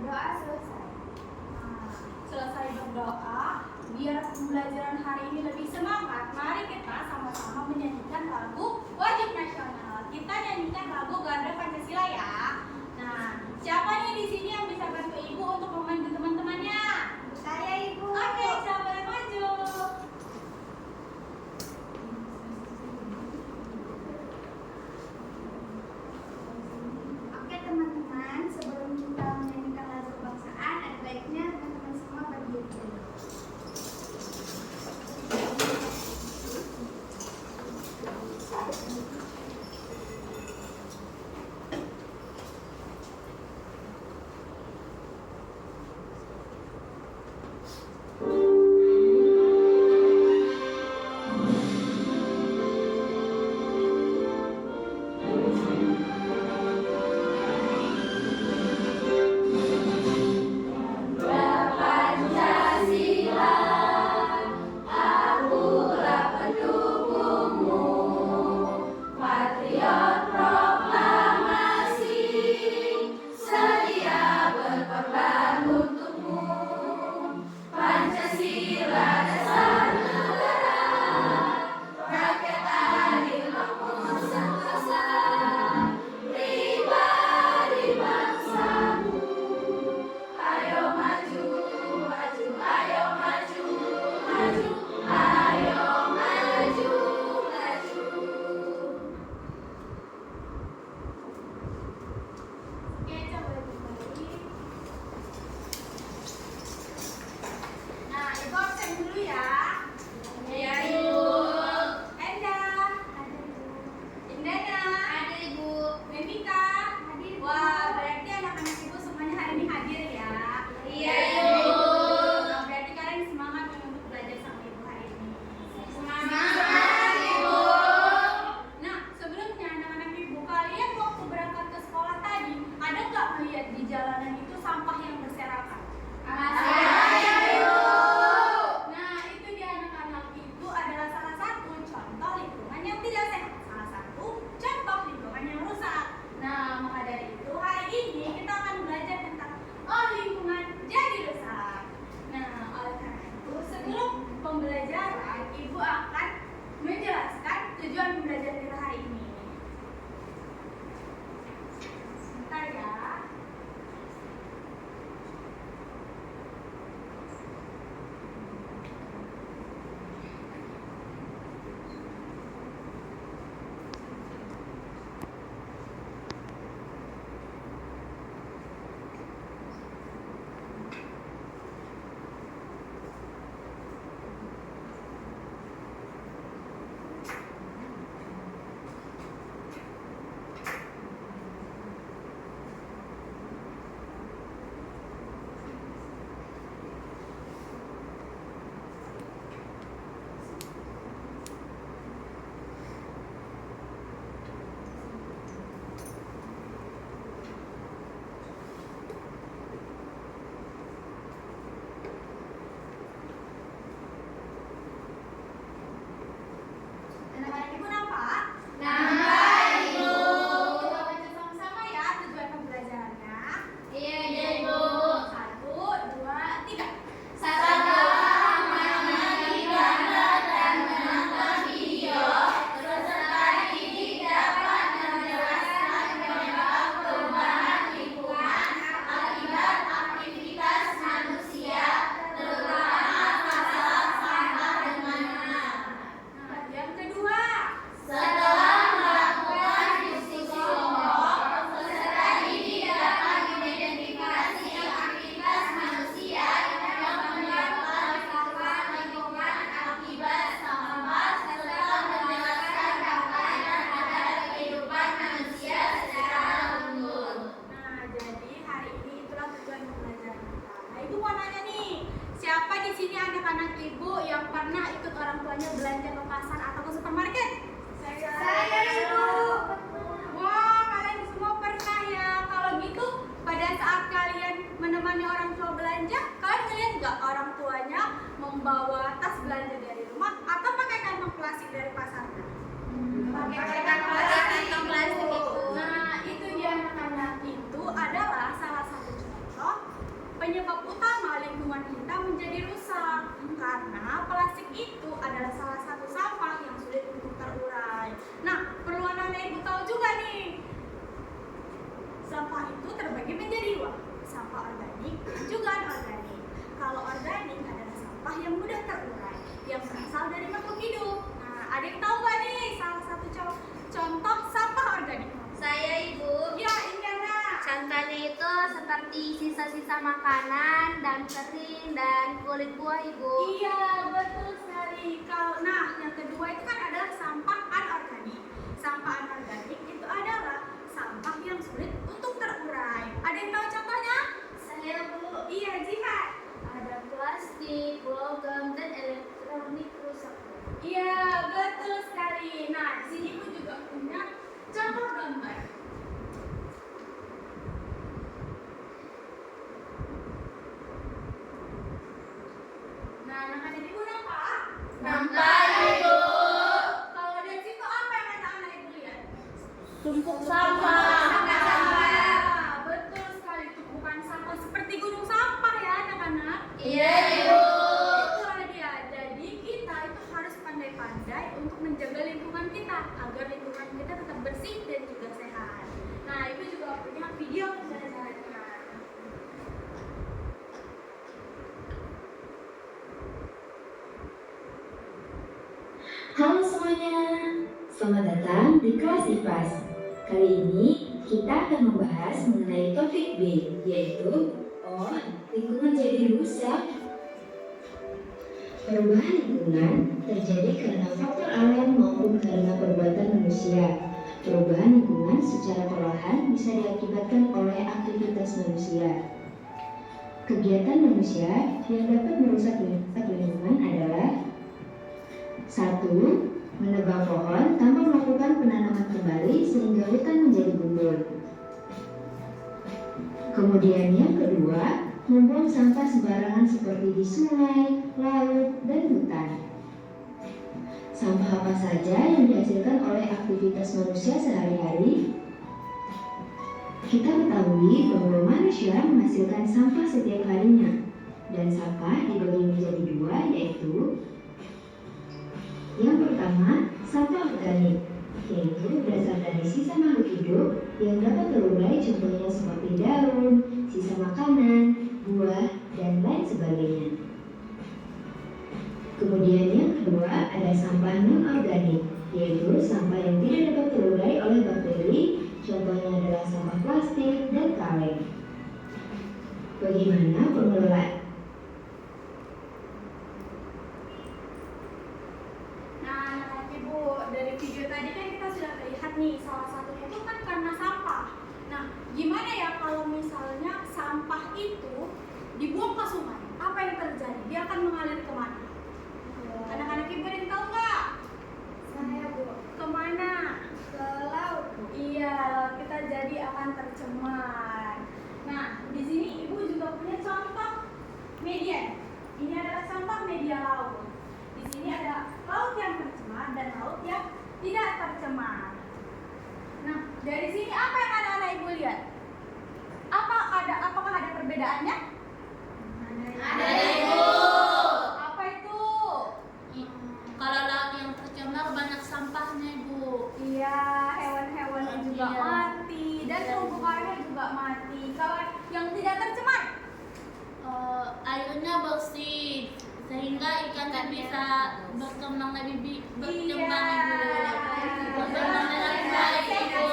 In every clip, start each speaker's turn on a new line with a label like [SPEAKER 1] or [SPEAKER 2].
[SPEAKER 1] berdoa selesai.
[SPEAKER 2] Nah, selesai berdoa, biar pembelajaran hari ini lebih semangat, mari kita sama-sama menyanyikan lagu wajib nasional. Kita nyanyikan lagu Garda Pancasila ya. Nah, siapa nih di sini yang bisa bantu ibu untuk membantu teman-temannya?
[SPEAKER 1] Saya ibu.
[SPEAKER 2] Oke, siapa yang maju?
[SPEAKER 1] Oke teman-teman, sebelum kita menyanyikan lagu kebangsaan, ada baiknya teman-teman semua berdiri dulu.
[SPEAKER 2] Oke, coba kembali. Nah, ibu absen dulu ya. Iya, ibu. Enda.
[SPEAKER 1] Ada ibu.
[SPEAKER 2] Indana.
[SPEAKER 1] Ada ibu.
[SPEAKER 2] Memika.
[SPEAKER 1] Hadir, ibu.
[SPEAKER 2] Wah, berarti anak-anak ibu semuanya hari ini hadir ya.
[SPEAKER 1] Iya, ibu.
[SPEAKER 2] Nah, berarti kalian semangat untuk belajar sama ibu hari ini.
[SPEAKER 1] Semangat, ibu.
[SPEAKER 2] Nah, sebelumnya anak-anak ibu, kalian waktu berangkat ke sekolah tadi, ada nggak melihat di jalanan itu sampah yang berserakan?
[SPEAKER 1] Masih ada, ibu.
[SPEAKER 2] Nah, itu dia anak-anak itu adalah salah satu contoh lingkungan yang tidak sehat. Salah satu contoh lingkungan yang rusak. Nah, maka dari itu hari ini kita akan belajar tentang lingkungan jadi rusak. Nah, oleh karena itu sebelum pembelajaran, ibu akan menjelaskan tujuan pembelajaran kita hari ini. Sebentar ya. Anak-anak ibu nampak?
[SPEAKER 1] Nampak, ibu.
[SPEAKER 2] Kita baca sama-sama ya tujuan pembelajarannya.
[SPEAKER 1] Iya, ibu.
[SPEAKER 2] 1, 2, 3.
[SPEAKER 1] Setelah mengamati gambar dan menonton video, peserta didik dapat menjelaskan penyebab perubahan lingkungan akibat aktivitas manusia, terutama masalah sampah dan makanan.
[SPEAKER 2] Nah, yang kedua.
[SPEAKER 1] Setelah melakukan diskusi kelompok, peserta didik dapat mengidentifikasi aktivitas manusia yang menyebabkan kerusakan lingkungan akibat sampah serta menjelaskan dampaknya terhadap kehidupan manusia secara umum.
[SPEAKER 2] Nah, jadi hari ini itulah tujuan pembelajaran kita. Nah, ibu mau nanya nih, siapa di sini anak-anak ibu yang pernah ikut orang tuanya belanja ke pasar atau ke supermarket?
[SPEAKER 1] Saya, ibu.
[SPEAKER 2] Wah, kalian semua pernah ya. Kalau gitu, pada saat kalian menemani orang tua belanja, kalian ngeliat nggak orang tuanya membawa tas belanja dari rumah atau pakai kantong plastik dari pasar?
[SPEAKER 1] Pakai kantong plastik, ibu.
[SPEAKER 2] Nah, itu dia anak-anak itu adalah salah satu contoh organik dan juga anorganik. Kalau organik adalah sampah yang mudah terurai, yang berasal dari makhluk hidup. Nah, ada yang tahu nggak nih salah satu contoh sampah organik?
[SPEAKER 3] Saya Ibu.
[SPEAKER 2] Ya, Indiana.
[SPEAKER 3] Contohnya itu seperti sisa-sisa makanan dan kering dan kulit buah Ibu.
[SPEAKER 2] Iya, betul sekali. Nah, yang kedua itu kan adalah sampah anorganik. Sampah anorganik itu adalah sampah yang sulit untuk terurai. Ada yang tahu contohnya?
[SPEAKER 3] Saya Bu.
[SPEAKER 2] Iya, Jihad.
[SPEAKER 3] Ada plastik, logam dan elektronik rusak.
[SPEAKER 2] Iya, betul sekali. Nah, di sini Ibu juga punya contoh gambar. Nah, anak-anak Ibu nampak?
[SPEAKER 3] Nampak, Ibu.
[SPEAKER 2] Kalau dari situ apa yang anak-anak Ibu lihat?
[SPEAKER 3] Tumpuk
[SPEAKER 2] Sampah. Betul sekali, tumpukan sampah seperti gunung sampah ya anak-anak.
[SPEAKER 3] Iya Ibu.
[SPEAKER 2] Itulah dia. Jadi kita itu harus pandai-pandai untuk menjaga lingkungan kita agar lingkungan kita tetap bersih dan juga sehat. Nah, Ibu juga punya video cara-caranya.
[SPEAKER 4] Halo semuanya, selamat datang di kelas IPAS. Kali ini kita akan membahas mengenai topik B, yaitu lingkungan jadi rusak. Perubahan lingkungan terjadi karena faktor alam maupun karena perbuatan manusia. Perubahan lingkungan secara perlahan bisa diakibatkan oleh aktivitas manusia. Kegiatan manusia yang dapat merusak lingkungan adalah 1. Menebang pohon tanpa melakukan penanaman kembali sehingga hutan menjadi gundul. Kemudian yang kedua, membuang sampah sembarangan seperti di sungai, laut, dan hutan. Sampah apa saja yang dihasilkan oleh aktivitas manusia sehari-hari? Kita ketahui bahwa manusia menghasilkan sampah setiap harinya, dan sampah dibagi menjadi dua, yaitu yang pertama, sampah organik, yaitu berasal dari sisa makhluk hidup yang dapat terurai, contohnya seperti daun, sisa makanan, buah, dan lain sebagainya. Kemudian yang kedua ada sampah non-organik, yaitu sampah yang tidak dapat terurai oleh bakteri, contohnya adalah sampah plastik dan kaleng. Bagaimana pengelolaan?
[SPEAKER 2] Dari video tadi kan kita sudah lihat nih, salah satunya itu kan karena sampah. Nah, gimana ya kalau misalnya sampah itu dibuang ke sungai? Apa yang terjadi? Dia akan mengalir kemana? Anak-anak Ibu ada yang tahu nggak?
[SPEAKER 1] Saya Bu.
[SPEAKER 2] Kemana?
[SPEAKER 1] Ke laut Bu.
[SPEAKER 2] Iya, laut kita jadi akan tercemar. Nah, di sini Ibu juga punya contoh media. Ini adalah contoh media laut. Di sini ada laut yang tercemar dan laut yang tidak tercemar. Nah, dari sini apa yang anak-anak Ibu lihat? Apakah ada perbedaannya?
[SPEAKER 3] Ada Ibu.
[SPEAKER 2] Apa itu?
[SPEAKER 3] Kalau laut yang tercemar banyak sampahnya Ibu.
[SPEAKER 2] Iya, hewan-hewannya juga
[SPEAKER 3] Iya.
[SPEAKER 2] mati dan terumbu karangnya juga mati. Kalau yang tidak tercemar?
[SPEAKER 3] Airnya bersih sehingga ikannya bisa berkembang lebih berkembang Ibu. Berkembang dengan baik Ibu.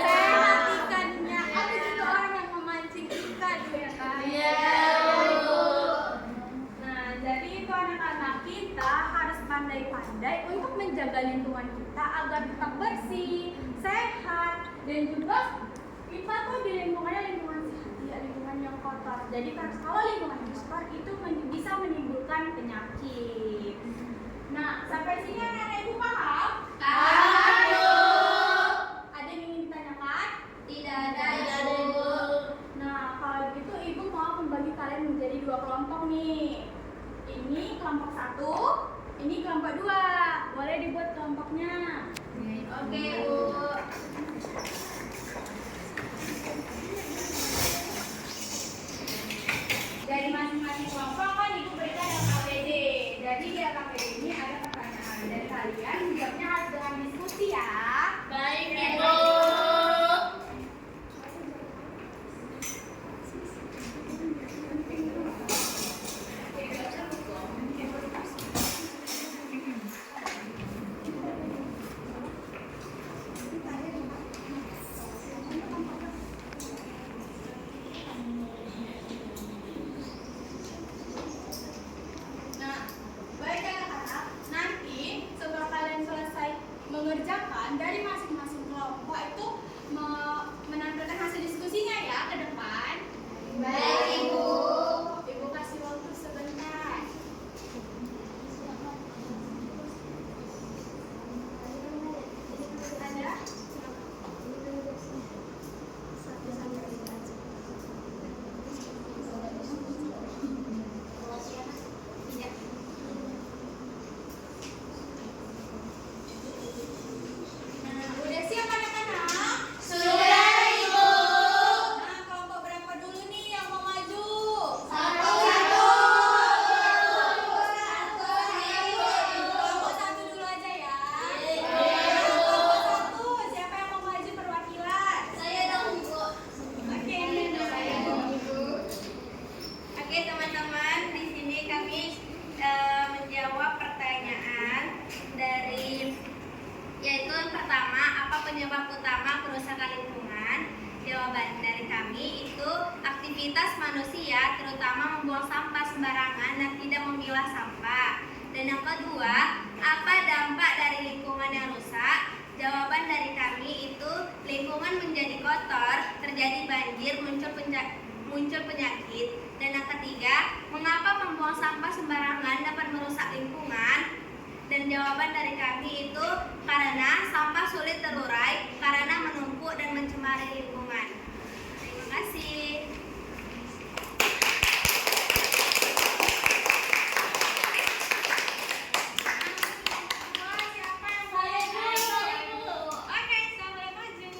[SPEAKER 2] Sehat ikannya. Ada juga orang yang memancing ikan ya kan?
[SPEAKER 3] Iya Ibu.
[SPEAKER 2] Nah, jadi itu anak-anak kita harus pandai-pandai untuk menjaga lingkungan kita agar tetap bersih, sehat, dan juga kita tuh di lingkungannya lingkungan sehat, tidak lingkungan yang kotor. Jadi kalau lingkungan yang kotor itu bisa menimbulkan penyakit. Nah, sampai sini anak-anak Ibu paham?
[SPEAKER 3] Paham Ibu.
[SPEAKER 2] Ada yang ingin ditanyakan?
[SPEAKER 3] Tidak ada Ibu.
[SPEAKER 2] Nah, kalau gitu Ibu mau membagi kalian menjadi dua kelompok nih. Ini kelompok 1, ini kelompok 2. Boleh dibuat kelompoknya.
[SPEAKER 3] Oke Bu.
[SPEAKER 2] Dari masing-masing kelompok kan Ibu berikan KPD. Jadi di KPD ini ada pertanyaan. Dari
[SPEAKER 1] aktivitas manusia, terutama membuang sampah sembarangan dan tidak memilah sampah. Dan yang kedua, apa dampak dari lingkungan yang rusak? Jawaban dari kami itu lingkungan menjadi kotor, terjadi banjir, muncul penyakit. Dan yang ketiga, mengapa membuang sampah sembarangan dapat merusak lingkungan? Dan jawaban dari kami itu karena sampah sulit terurai, karena menumpuk dan mencemari lingkungan. Terima kasih. Siapa yang boleh maju? Oke, saya boleh maju.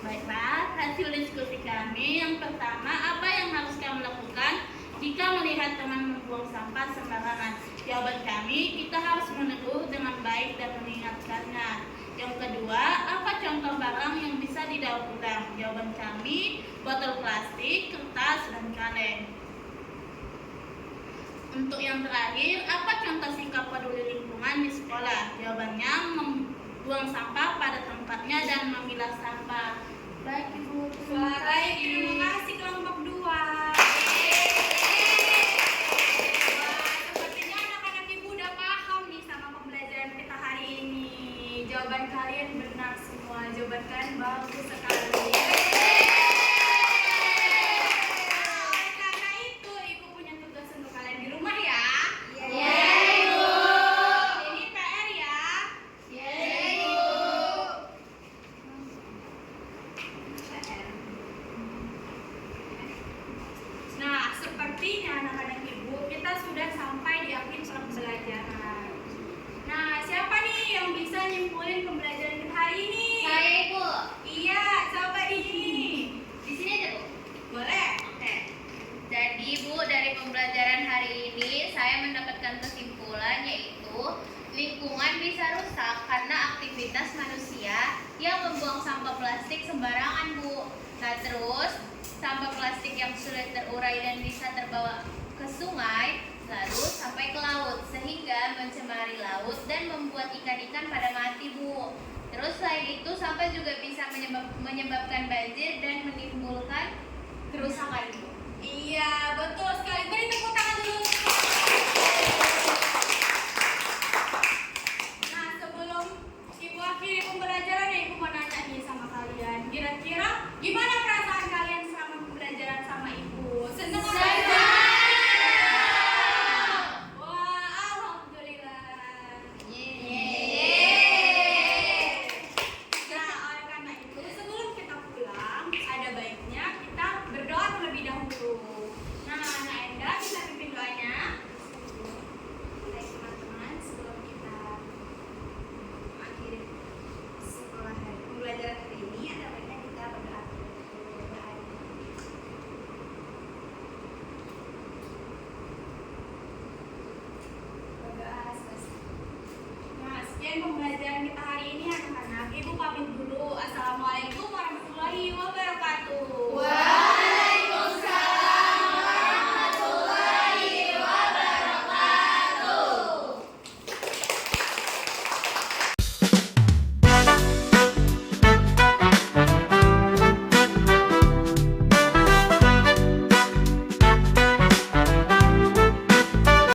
[SPEAKER 3] Baiklah, hasil diskusi kami yang pertama, apa yang harus kamu lakukan jika melihat teman membuang sampah sembarangan? Jawaban kami, kita harus menegur dengan baik dan mengingatkannya. Yang kedua, apa contoh barang yang bisa didaur ulang? Jawaban kami, botol plastik, kertas, dan kaleng. Untuk yang terakhir, apa contoh sikap peduli lingkungan di sekolah? Jawabannya, membuang sampah pada tempatnya dan memilah sampah. Baik Ibu, terima
[SPEAKER 1] Baik,
[SPEAKER 3] kasih.
[SPEAKER 1] terima kasih kelompok 2. Sepertinya anak-anak ibu udah paham nih sama pembelajaran kita hari ini. Jawaban kalian benar semua, jawaban kalian bagus sekali. Oleh karena itu, ibu punya tugas untuk kalian di rumah ya. Ini PR ya. Nah, sepertinya anak-anak ibu, kita sudah sampai di akhir pembelajaran. Nah, siapa nih yang bisa nyimpulin pembelajaran kita hari ini?
[SPEAKER 2] Saya Ibu.
[SPEAKER 1] Iya, coba ini.
[SPEAKER 2] Di sini aja Bu.
[SPEAKER 1] Boleh?
[SPEAKER 2] Oke. Jadi Bu, dari pembelajaran hari ini saya mendapatkan kesimpulan yaitu lingkungan bisa rusak karena aktivitas manusia yang membuang sampah plastik sembarangan Bu. Nah terus sampah plastik yang sulit terurai dan bisa terbawa ke sungai lalu sampai ke laut sehingga mencemari laut dan membuat ikan-ikan pada mati Bu. Terus selain itu sampah juga bisa menyebabkan banjir dan menimbulkan kerusakan Bu.